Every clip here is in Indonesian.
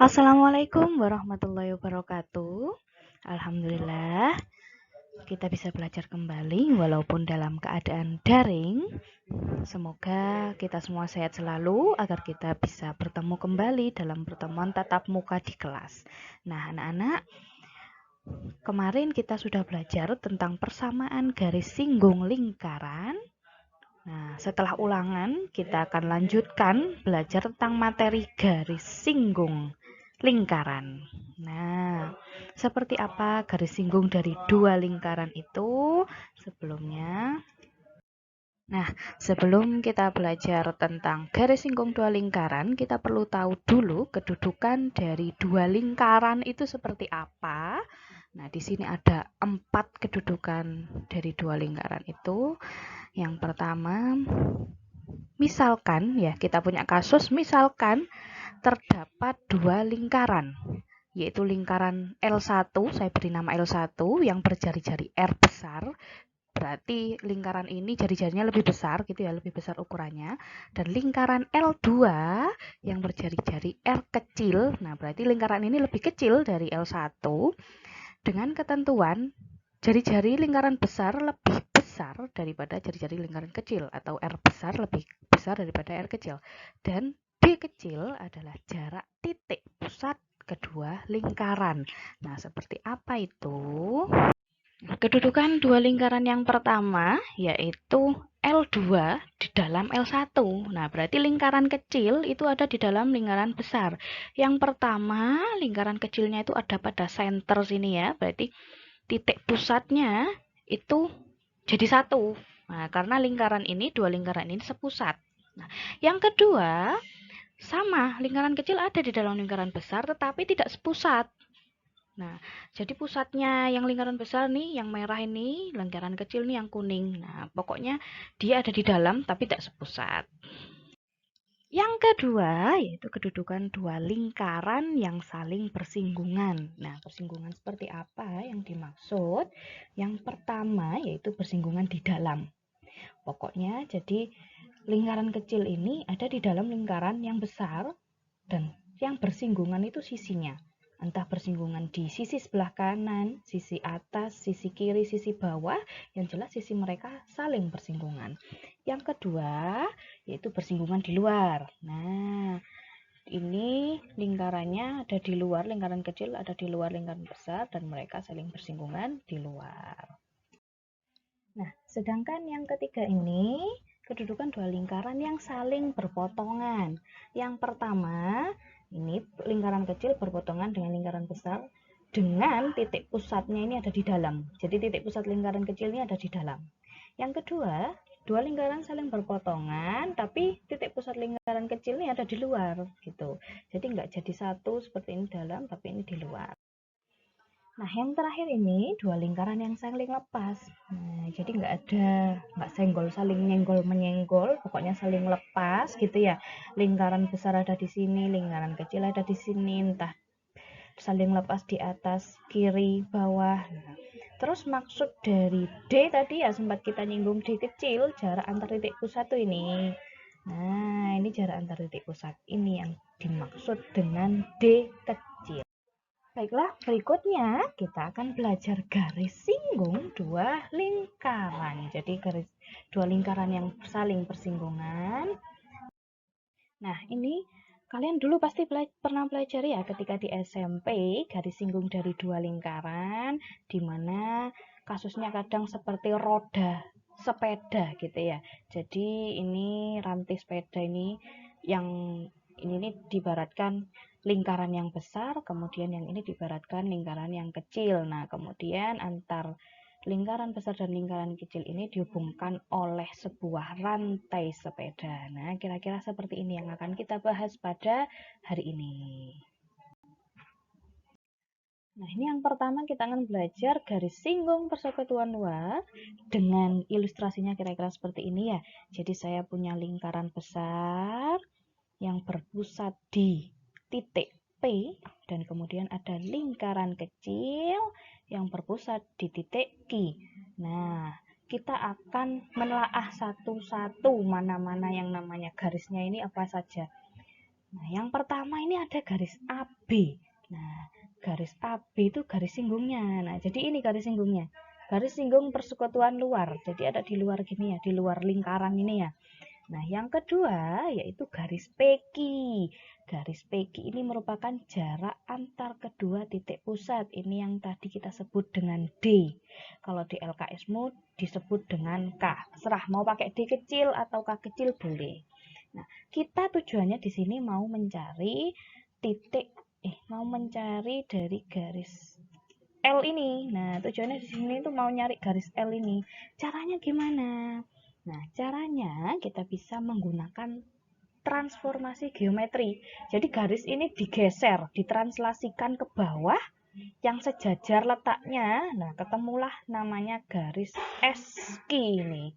Assalamualaikum warahmatullahi wabarakatuh. Alhamdulillah, kita bisa belajar kembali walaupun dalam keadaan daring. Semoga kita semua sehat selalu agar kita bisa bertemu kembali dalam pertemuan tatap muka di kelas. Nah, anak-anak, kemarin kita sudah belajar tentang persamaan garis singgung lingkaran. Nah, setelah ulangan, kita akan lanjutkan belajar tentang materi garis singgung lingkaran. Nah, seperti apa garis singgung dari dua lingkaran itu sebelumnya? Nah, sebelum kita belajar tentang garis singgung dua lingkaran, kita perlu tahu dulu kedudukan dari dua lingkaran itu seperti apa. Nah, di sini ada 4 kedudukan dari dua lingkaran itu. Yang pertama, misalkan ya, kita punya kasus misalkan terdapat dua lingkaran, yaitu lingkaran L1, saya beri nama L1 yang berjari-jari R besar, berarti lingkaran ini jari-jarinya lebih besar gitu ya, lebih besar ukurannya, dan lingkaran L2 yang berjari-jari R kecil, nah berarti lingkaran ini lebih kecil dari L1 dengan ketentuan jari-jari lingkaran besar lebih besar daripada jari-jari lingkaran kecil, atau R besar lebih besar daripada R kecil. Dan D kecil adalah jarak titik pusat kedua lingkaran. Nah, seperti apa itu? Kedudukan dua lingkaran yang pertama yaitu L2 di dalam L1. Nah, berarti lingkaran kecil itu ada di dalam lingkaran besar. Yang pertama, lingkaran kecilnya itu ada pada center sini ya. Berarti titik pusatnya itu jadi satu. Nah, karena lingkaran ini, dua lingkaran ini sepusat. Nah, yang kedua, sama, lingkaran kecil ada di dalam lingkaran besar tetapi tidak sepusat. Nah, jadi pusatnya yang lingkaran besar nih, yang merah ini, lingkaran kecil nih yang kuning. Nah, pokoknya dia ada di dalam tapi tidak sepusat. Yang kedua, yaitu kedudukan dua lingkaran yang saling bersinggungan. Nah, bersinggungan seperti apa yang dimaksud? Yang pertama, yaitu bersinggungan di dalam. Pokoknya, jadi lingkaran kecil ini ada di dalam lingkaran yang besar, dan yang bersinggungan itu sisinya. Entah bersinggungan di sisi sebelah kanan, sisi atas, sisi kiri, sisi bawah, yang jelas sisi mereka saling bersinggungan. Yang kedua, yaitu bersinggungan di luar. Nah, ini lingkarannya ada di luar, lingkaran kecil ada di luar lingkaran besar, dan mereka saling bersinggungan di luar. Nah, sedangkan yang ketiga ini kedudukan dua lingkaran yang saling berpotongan. Yang pertama, ini lingkaran kecil berpotongan dengan lingkaran besar dengan titik pusatnya ini ada di dalam. Jadi titik pusat lingkaran kecil ini ada di dalam. Yang kedua, dua lingkaran saling berpotongan tapi titik pusat lingkaran kecil ini ada di luar gitu. Jadi nggak jadi satu seperti ini dalam tapi ini di luar. Nah, yang terakhir ini dua lingkaran yang saling lepas. Nah, jadi nggak senggol, saling nyenggol menyenggol, pokoknya saling lepas gitu ya. Lingkaran besar ada di sini, lingkaran kecil ada di sini, entah saling lepas di atas, kiri, bawah. Nah, terus maksud dari D tadi ya sempat kita nyinggung D kecil, jarak antar titik pusat tuh ini. Nah, ini jarak antar titik pusat ini yang dimaksud dengan D kecil. Baiklah, berikutnya kita akan belajar garis singgung dua lingkaran. Jadi dua lingkaran yang saling bersinggungan. Nah, ini kalian dulu pasti pernah belajar ya ketika di SMP, garis singgung dari dua lingkaran, di mana kasusnya kadang seperti roda sepeda gitu ya. Jadi ini rantai sepeda ini yang ini diibaratkan lingkaran yang besar, kemudian yang ini diibaratkan lingkaran yang kecil. Nah, kemudian antar lingkaran besar dan lingkaran kecil ini dihubungkan oleh sebuah rantai sepeda. Nah, kira-kira seperti ini yang akan kita bahas pada hari ini. Nah, ini yang pertama kita akan belajar garis singgung persekutuan luar dengan ilustrasinya kira-kira seperti ini ya. Jadi saya punya lingkaran besar yang berpusat di titik P, dan kemudian ada lingkaran kecil yang berpusat di titik Q. Nah, kita akan menelaah satu-satu mana-mana yang namanya garisnya ini apa saja. Nah, yang pertama ini ada garis AB. Nah, garis AB itu garis singgungnya. Nah, jadi ini garis singgungnya. Garis singgung persekutuan luar. Jadi ada di luar gini ya, di luar lingkaran ini ya. Nah, yang kedua yaitu garis PQ. Garis PQ ini merupakan jarak antar kedua titik pusat. Ini yang tadi kita sebut dengan D. Kalau di LKSmu disebut dengan K. Serah mau pakai D kecil atau K kecil boleh. Nah, kita tujuannya di sini mau mencari mau mencari dari garis L ini. Nah, tujuannya di sini tuh mau nyari garis L ini. Caranya gimana? Nah, caranya kita bisa menggunakan transformasi geometri. Jadi garis ini digeser, ditranslasikan ke bawah yang sejajar letaknya. Nah, ketemulah namanya garis SQ ini.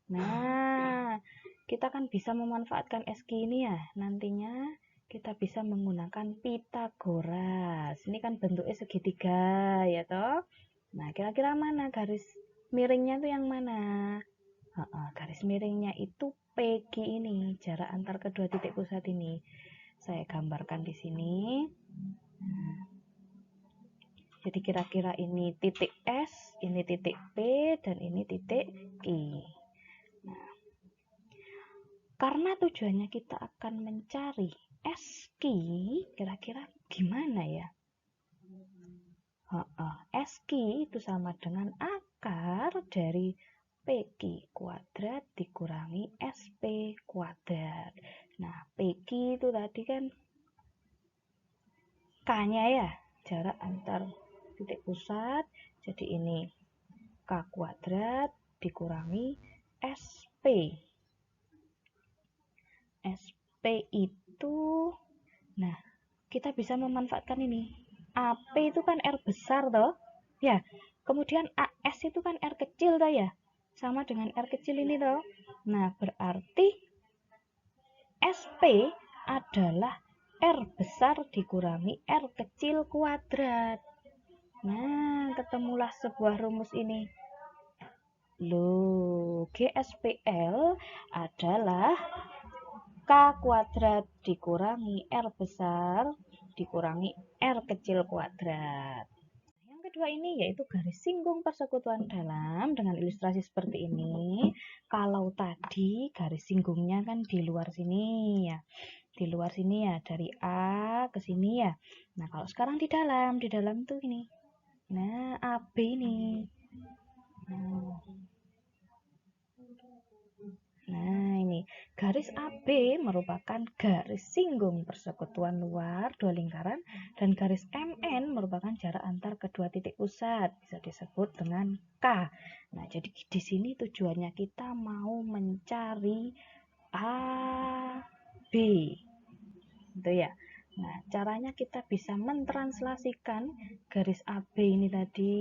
Nah, kita kan bisa memanfaatkan SQ ini ya. Nantinya kita bisa menggunakan Pitagoras. Ini kan bentuknya segitiga ya toh. Nah, kira-kira mana garis miringnya tuh yang mana? Garis miringnya itu PQ ini, jarak antar kedua titik pusat ini. Saya gambarkan di sini. Jadi kira-kira ini titik S, ini titik P, dan ini titik Q. Nah, karena tujuannya kita akan mencari SQ, kira-kira gimana ya? SQ itu sama dengan akar dari PQ kuadrat dikurangi SP kuadrat. Nah, PQ itu tadi kan K-nya ya, jarak antar titik pusat. Jadi ini K kuadrat dikurangi SP. SP itu, nah, kita bisa memanfaatkan ini. AP itu kan R besar toh, ya. Kemudian AS itu kan R kecil toh ya, sama dengan R kecil ini toh. Nah, berarti SP adalah R besar dikurangi R kecil kuadrat. Nah, ketemulah sebuah rumus ini. Loh, GSPL adalah K kuadrat dikurangi R besar dikurangi R kecil kuadrat. Yang kedua ini yaitu garis singgung persekutuan dalam dengan ilustrasi seperti ini. Kalau tadi garis singgungnya kan di luar sini ya. Di luar sini ya, dari A ke sini ya. Nah, kalau sekarang di dalam tuh ini. Nah, AB ini. Nah, ini garis AB merupakan garis singgung persekutuan luar dua lingkaran dan garis MN merupakan jarak antar kedua titik pusat, bisa disebut dengan K. Nah, jadi di sini tujuannya kita mau mencari AB. Itu ya. Nah, caranya kita bisa mentranslasikan garis AB ini tadi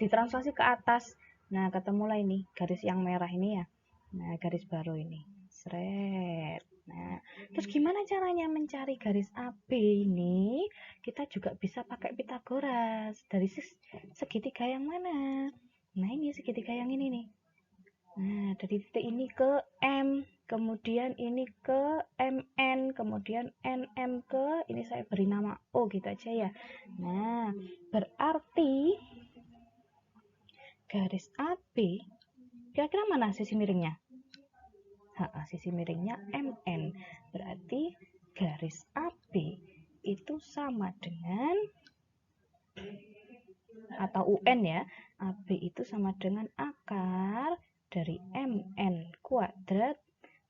ditranslasi ke atas. Nah, ketemulah ini garis yang merah ini ya. Nah, garis baru ini. Seret. Nah, terus gimana caranya mencari garis AB ini? Kita juga bisa pakai Pitagoras. Dari segitiga yang mana? Nah, ini segitiga yang ini nih. Nah, dari titik ini ke M, kemudian ini ke MN, kemudian NM ke, ini saya beri nama O gitu aja ya. Nah, berarti garis AB, kira-kira mana sisi miringnya? Sisi miringnya MN. Berarti garis AB itu sama dengan, atau UN ya, AB itu sama dengan akar dari MN kuadrat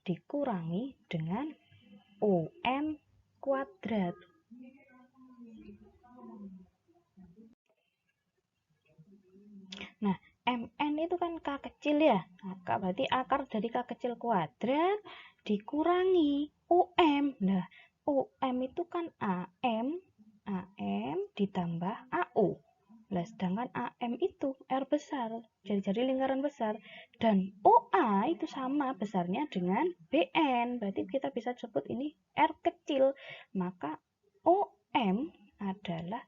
dikurangi dengan OM kuadrat. Nah, MN itu kan K kecil ya. Nah, berarti akar dari K kecil kuadrat dikurangi OM. Nah, OM itu kan AM ditambah AO. Nah, sedangkan AM itu R besar, jari-jari lingkaran besar. Dan OA itu sama besarnya dengan BN. Berarti kita bisa sebut ini R kecil. Maka OM adalah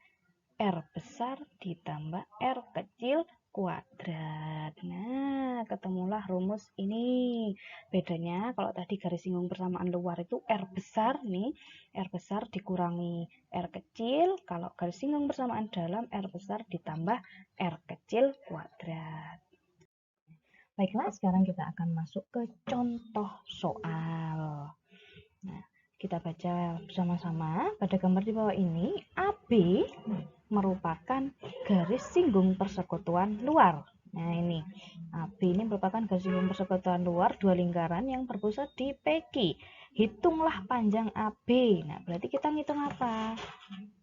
R besar ditambah R kecil kuadrat. Nah, ketemulah rumus ini. Bedanya kalau tadi garis singgung persamaan luar itu R besar nih, R besar dikurangi R kecil. Kalau garis singgung persamaan dalam, R besar ditambah R kecil kuadrat. Baiklah, sekarang kita akan masuk ke contoh soal. Nah, kita baca bersama-sama. Pada gambar di bawah ini, AB merupakan garis singgung persekutuan luar. Nah, ini AB ini merupakan garis singgung persekutuan luar dua lingkaran yang berpusat di PQ. Hitunglah panjang AB. Nah, berarti kita ngitung apa?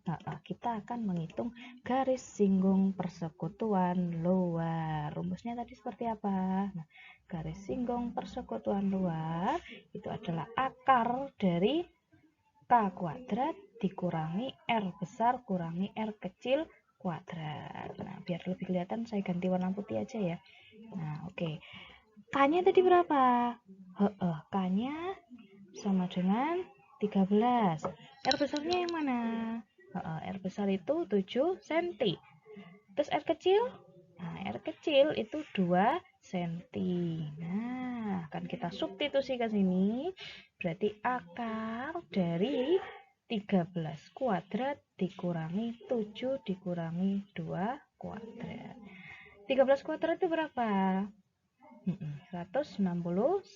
Nah, kita akan menghitung garis singgung persekutuan luar. Rumusnya tadi seperti apa? Nah, garis singgung persekutuan luar itu adalah akar dari K kuadrat dikurangi R besar kurangi R kecil kuadrat. Nah, biar lebih kelihatan saya ganti warna putih aja ya. Nah, oke. K-nya tadi berapa? K-nya sama dengan 13. R besarnya yang mana? R besar itu 7 cm. Terus R kecil? Nah, R kecil itu 2 cm. Nah, akan kita substitusi ke sini. Berarti akar dari 13 kuadrat dikurangi 7 dikurangi 2 kuadrat. 13 kuadrat itu berapa? 169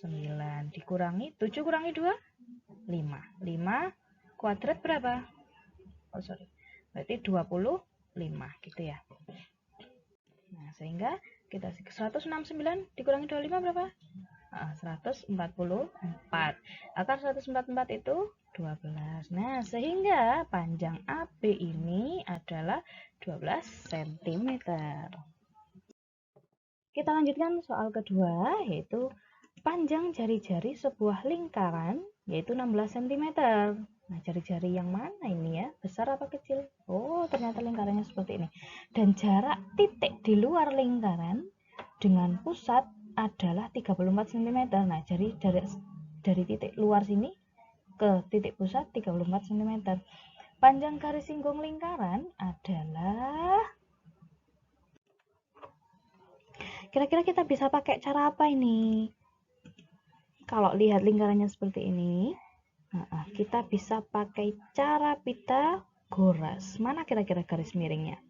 dikurangi 7 kurangi 2? 5. 5 kuadrat berapa? Berarti 25 gitu ya. Nah, sehingga kita 169 dikurangi 25 berapa? 144. Akar 144 itu 12. Nah, sehingga panjang AB ini adalah 12 cm. Kita lanjutkan soal kedua, yaitu panjang jari-jari sebuah lingkaran yaitu 16 cm. Nah, jari-jari yang mana ini ya? Besar apa kecil? Oh, ternyata lingkarannya seperti ini. Dan jarak titik di luar lingkaran dengan pusat adalah 34 cm. Nah, jadi dari titik luar sini ke titik pusat 34 cm. Panjang garis singgung lingkaran adalah, kira-kira kita bisa pakai cara apa ini? Kalau lihat lingkarannya seperti ini, kita bisa pakai cara Pitagoras. Mana kira-kira garis miringnya?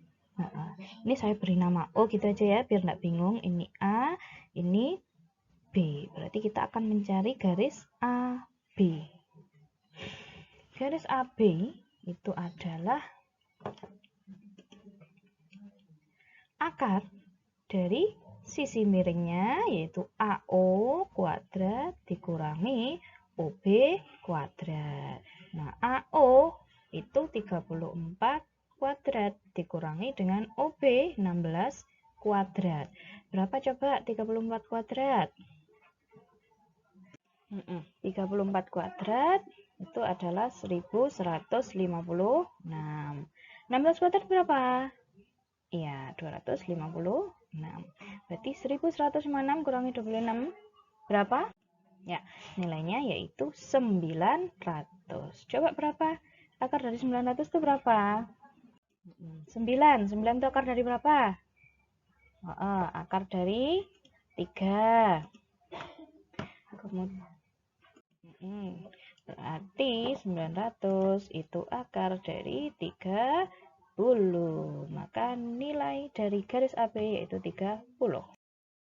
Ini saya beri nama O gitu aja ya, biar nggak bingung. Ini A, ini B. Berarti kita akan mencari garis AB. Garis AB itu adalah akar dari sisi miringnya, yaitu AO kuadrat dikurangi OB kuadrat. Nah, AO itu 34 kuadrat dikurangi dengan OB 16 kuadrat. Berapa coba 34 kuadrat? 34 kuadrat itu adalah 1156. 16 kuadrat berapa? Iya, 256. Berarti 1156 kurangi 26 berapa? Ya, nilainya yaitu 900. Coba berapa? Akar dari 900 itu berapa? 9. 9 itu akar dari berapa? Akar dari 3. Kemudian berarti 900 itu akar dari 30. Maka nilai dari garis AB yaitu 30.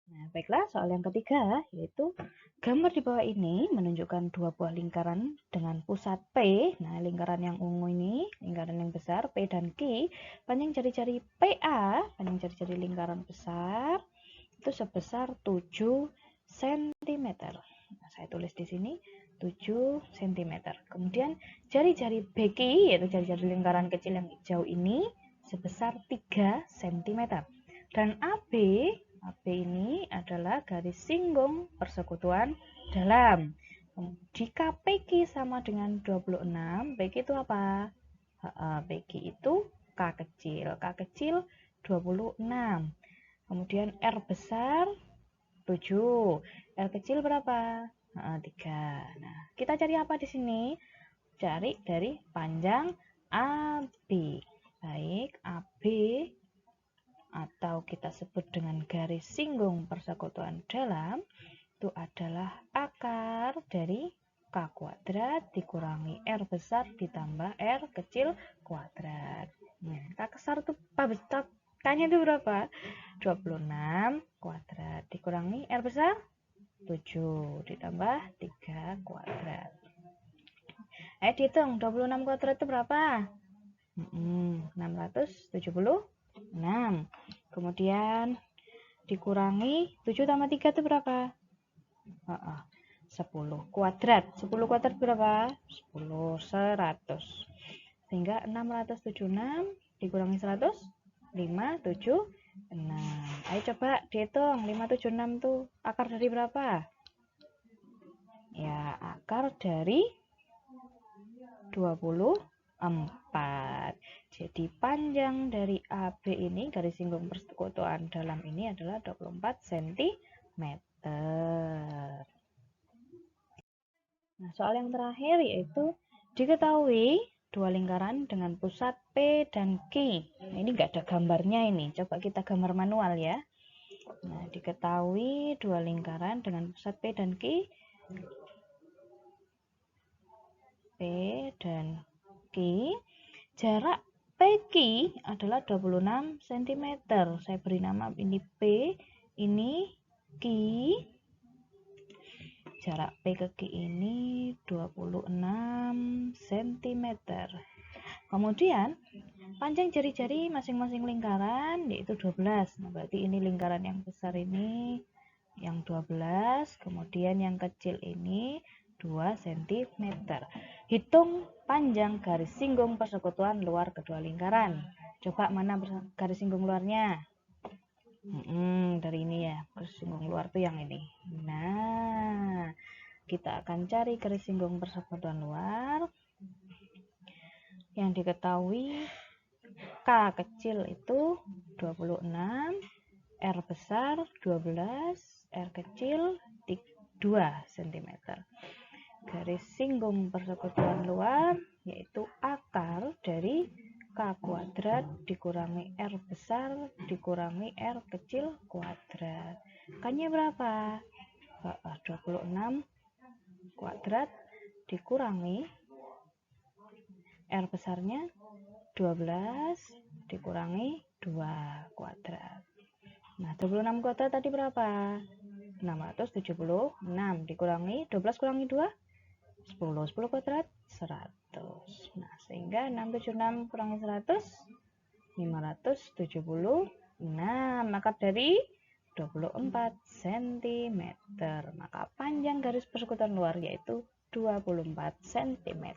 Nah, baiklah, soal yang ketiga yaitu gambar di bawah ini menunjukkan dua buah lingkaran dengan pusat P. Nah, lingkaran yang ungu ini, lingkaran yang besar P dan Q, panjang jari-jari PA, panjang jari-jari lingkaran besar itu sebesar 7 cm. Nah, saya tulis di sini 7 cm. Kemudian jari-jari BQ, yaitu jari-jari lingkaran kecil yang hijau ini, sebesar 3 cm. Dan AB ini adalah garis singgung persekutuan dalam. Jika PQ sama dengan 26, PQ itu apa? PQ itu K kecil. K kecil 26. Kemudian R besar 7. R kecil berapa? 3. Nah, kita cari apa di sini? Cari dari panjang AB. Baik, AB atau kita sebut dengan garis singgung persekutuan dalam itu adalah akar dari K kuadrat dikurangi R besar ditambah R kecil kuadrat. Nah, K besar itu K-nya itu berapa? 26 kuadrat dikurangi R besar 7 ditambah 3 kuadrat. Ayo dihitung, 26 kuadrat itu berapa? 676. Kemudian dikurangi 7 tambah 3 itu berapa? 10 kuadrat. 10 kuadrat berapa? 10, 100. Sehingga 676 dikurangi 100, 576. Ayo coba dihitung, 576 tuh akar dari berapa? Ya, akar dari 24. Jadi panjang dari AB ini, garis singgung persekutuan dalam ini adalah 24 cm. Nah, soal yang terakhir yaitu diketahui dua lingkaran dengan pusat P dan Q. Nah, ini nggak ada gambarnya ini. Coba kita gambar manual ya. Nah, diketahui dua lingkaran dengan pusat P dan Q. P dan Q. Jarak PQ adalah 26 cm. Saya beri nama ini P, ini Q. Jarak P ke Q ini 26 cm. Kemudian panjang jari-jari masing-masing lingkaran yaitu 12. Nah, berarti ini lingkaran yang besar ini yang 12, kemudian yang kecil ini 2 cm. Hitung panjang garis singgung persekutuan luar kedua lingkaran. Coba mana garis singgung luarnya? Dari ini ya, garis singgung luar tuh yang ini. Nah, kita akan cari garis singgung persekutuan luar. Yang diketahui K kecil itu 26, R besar 12, R kecil 2 cm. Garis singgung persekutuan luar yaitu akar dari K kuadrat dikurangi R besar dikurangi R kecil kuadrat. K-nya berapa? 26 kuadrat dikurangi R besarnya 12 dikurangi 2 kuadrat. Nah, 26 kuadrat tadi berapa? 676 dikurangi 12 kurangi 2 10 kuadrat 100. Nah, sehingga 676 kurangi 100 576 akar dari 24 cm. Maka panjang garis persekutuan luar yaitu 24 cm.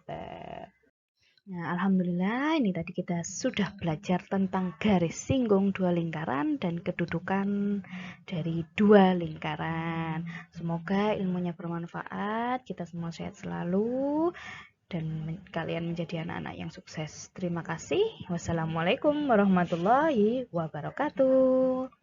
Nah, alhamdulillah ini tadi kita sudah belajar tentang garis singgung dua lingkaran dan kedudukan dari dua lingkaran. Semoga ilmunya bermanfaat, kita semua sehat selalu dan kalian menjadi anak-anak yang sukses. Terima kasih. Wassalamualaikum warahmatullahi wabarakatuh.